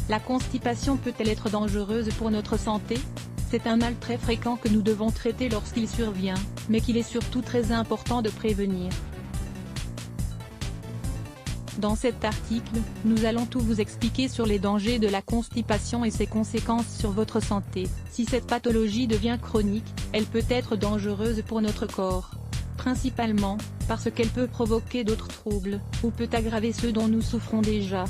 La constipation peut-elle être dangereuse pour notre santé? C'est un mal très fréquent que nous devons traiter lorsqu'il survient, mais qu'il est surtout très important de prévenir. Dans cet article, nous allons tout vous expliquer sur les dangers de la constipation et ses conséquences sur votre santé. Si cette pathologie devient chronique, elle peut être dangereuse pour notre corps. Principalement, parce qu'elle peut provoquer d'autres troubles, ou peut aggraver ceux dont nous souffrons déjà.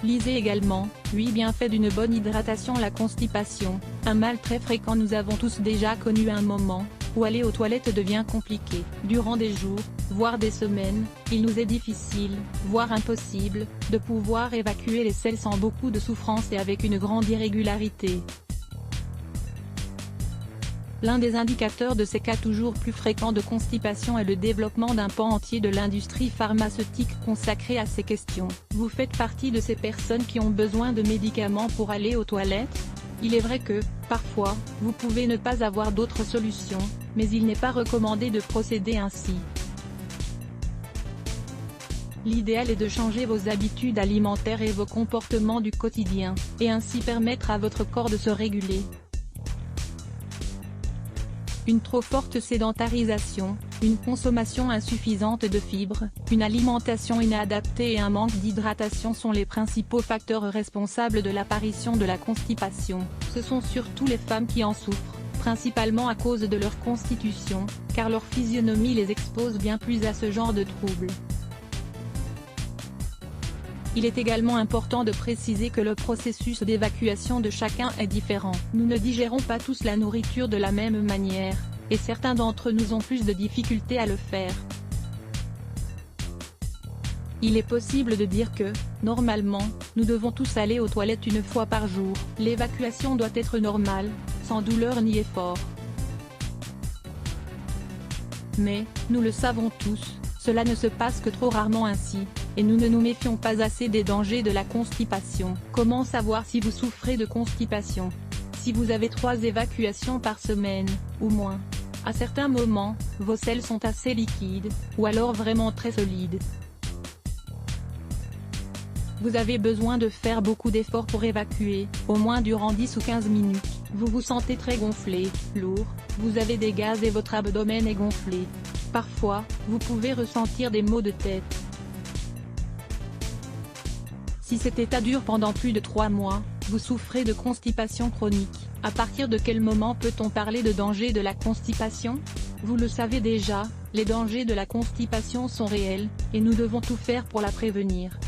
Lisez également, 8 bienfaits d'une bonne hydratation. La constipation, un mal très fréquent. Nous avons tous déjà connu un moment où aller aux toilettes devient compliqué. Durant des jours, voire des semaines, il nous est difficile, voire impossible, de pouvoir évacuer les selles sans beaucoup de souffrance et avec une grande irrégularité. L'un des indicateurs de ces cas toujours plus fréquents de constipation est le développement d'un pan entier de l'industrie pharmaceutique consacré à ces questions. Vous faites partie de ces personnes qui ont besoin de médicaments pour aller aux toilettes? Il est vrai que, parfois, vous pouvez ne pas avoir d'autre solution, mais il n'est pas recommandé de procéder ainsi. L'idéal est de changer vos habitudes alimentaires et vos comportements du quotidien, et ainsi permettre à votre corps de se réguler. Une trop forte sédentarisation, une consommation insuffisante de fibres, une alimentation inadaptée et un manque d'hydratation sont les principaux facteurs responsables de l'apparition de la constipation. Ce sont surtout les femmes qui en souffrent, principalement à cause de leur constitution, car leur physionomie les expose bien plus à ce genre de troubles. Il est également important de préciser que le processus d'évacuation de chacun est différent. Nous ne digérons pas tous la nourriture de la même manière, et certains d'entre nous ont plus de difficultés à le faire. Il est possible de dire que, normalement, nous devons tous aller aux toilettes une fois par jour. L'évacuation doit être normale, sans douleur ni effort. Mais, nous le savons tous, cela ne se passe que trop rarement ainsi, et nous ne nous méfions pas assez des dangers de la constipation. Comment savoir si vous souffrez de constipation? Si vous avez 3 évacuations par semaine, ou moins. À certains moments, vos selles sont assez liquides, ou alors vraiment très solides. Vous avez besoin de faire beaucoup d'efforts pour évacuer, au moins durant 10 ou 15 minutes. Vous vous sentez très gonflé, lourd, vous avez des gaz et votre abdomen est gonflé. Parfois, vous pouvez ressentir des maux de tête. Si cet état dure pendant plus de 3 mois, vous souffrez de constipation chronique. À partir de quel moment peut-on parler de danger de la constipation? Vous le savez déjà, les dangers de la constipation sont réels, et nous devons tout faire pour la prévenir.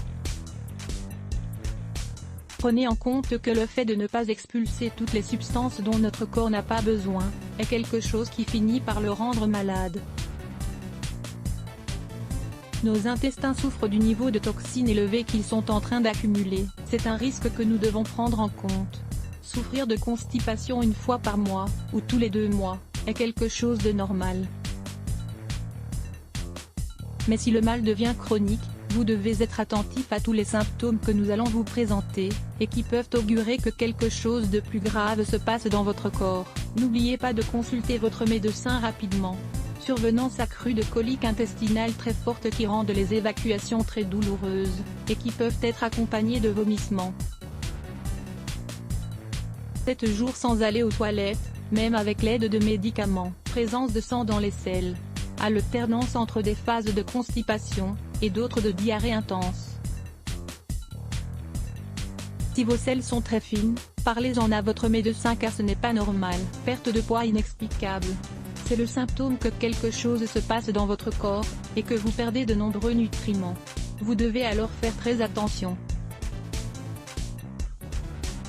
Prenez en compte que le fait de ne pas expulser toutes les substances dont notre corps n'a pas besoin, est quelque chose qui finit par le rendre malade. Nos intestins souffrent du niveau de toxines élevé qu'ils sont en train d'accumuler. C'est un risque que nous devons prendre en compte. Souffrir de constipation une fois par mois, ou tous les 2 mois, est quelque chose de normal. Mais si le mal devient chronique, vous devez être attentif à tous les symptômes que nous allons vous présenter, et qui peuvent augurer que quelque chose de plus grave se passe dans votre corps. N'oubliez pas de consulter votre médecin rapidement. Survenance accrue de coliques intestinales très fortes qui rendent les évacuations très douloureuses, et qui peuvent être accompagnées de vomissements. 7 jours sans aller aux toilettes, même avec l'aide de médicaments. Présence de sang dans les selles. Alternance entre des phases de constipation, et d'autres de diarrhée intense. Si vos selles sont très fines, parlez-en à votre médecin car ce n'est pas normal. Perte de poids inexplicable. C'est le symptôme que quelque chose se passe dans votre corps, et que vous perdez de nombreux nutriments. Vous devez alors faire très attention.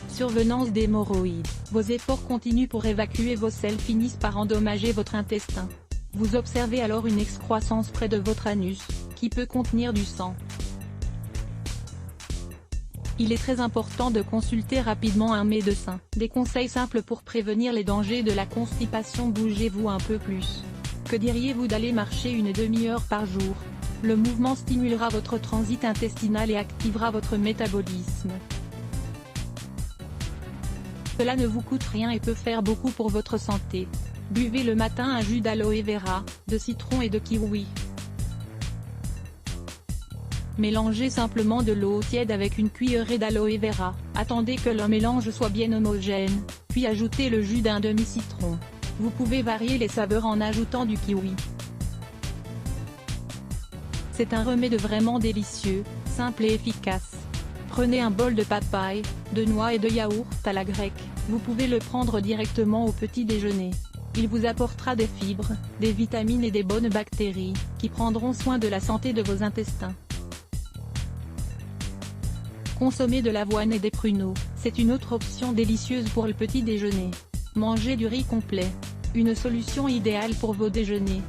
Survenance d'hémorroïdes. Vos efforts continus pour évacuer vos selles finissent par endommager votre intestin. Vous observez alors une excroissance près de votre anus, qui peut contenir du sang. Il est très important de consulter rapidement un médecin. Des conseils simples pour prévenir les dangers de la constipation. Bougez-vous un peu plus. Que diriez-vous d'aller marcher une demi-heure par jour? Le mouvement stimulera votre transit intestinal et activera votre métabolisme. Cela ne vous coûte rien et peut faire beaucoup pour votre santé. Buvez le matin un jus d'aloe vera, de citron et de kiwi. Mélangez simplement de l'eau tiède avec une cuillerée d'aloe vera, attendez que le mélange soit bien homogène, puis ajoutez le jus d'un demi-citron. Vous pouvez varier les saveurs en ajoutant du kiwi. C'est un remède vraiment délicieux, simple et efficace. Prenez un bol de papaye, de noix et de yaourt à la grecque, vous pouvez le prendre directement au petit déjeuner. Il vous apportera des fibres, des vitamines et des bonnes bactéries, qui prendront soin de la santé de vos intestins. Consommer de l'avoine et des pruneaux, c'est une autre option délicieuse pour le petit déjeuner. Mangez du riz complet. Une solution idéale pour vos déjeuners.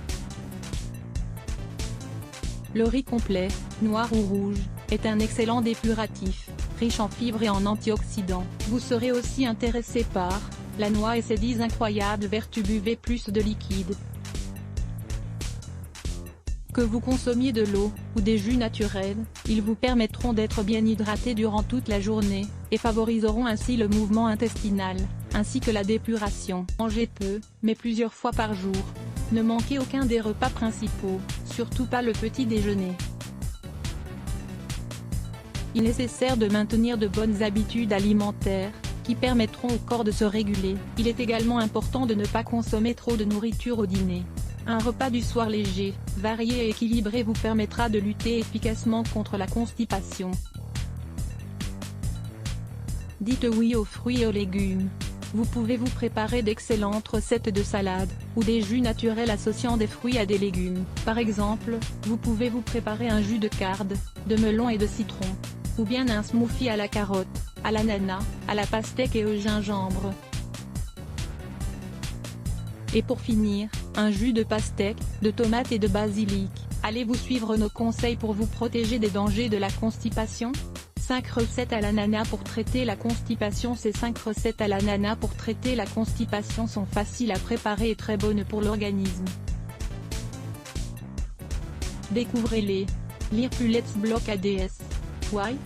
Le riz complet, noir ou rouge, est un excellent dépuratif, riche en fibres et en antioxydants. Vous serez aussi intéressé par la noix et ses 10 incroyables vertus. Buvez plus de liquide. Que vous consommiez de l'eau, ou des jus naturels, ils vous permettront d'être bien hydraté durant toute la journée, et favoriseront ainsi le mouvement intestinal, ainsi que la dépuration. Mangez peu, mais plusieurs fois par jour. Ne manquez aucun des repas principaux, surtout pas le petit déjeuner. Il est nécessaire de maintenir de bonnes habitudes alimentaires, qui permettront au corps de se réguler. Il est également important de ne pas consommer trop de nourriture au dîner. Un repas du soir léger, varié et équilibré vous permettra de lutter efficacement contre la constipation. Dites oui aux fruits et aux légumes. Vous pouvez vous préparer d'excellentes recettes de salade, ou des jus naturels associant des fruits à des légumes. Par exemple, vous pouvez vous préparer un jus de carde, de melon et de citron. Ou bien un smoothie à la carotte, à l'ananas, à la pastèque et au gingembre. Et pour finir, un jus de pastèque, de tomates et de basilic. Allez-vous suivre nos conseils pour vous protéger des dangers de la constipation ? 5 recettes à l'ananas pour traiter la constipation. Ces 5 recettes à l'ananas pour traiter la constipation sont faciles à préparer et très bonnes pour l'organisme. Découvrez-les. Lire plus Let's Block ADS. Why ?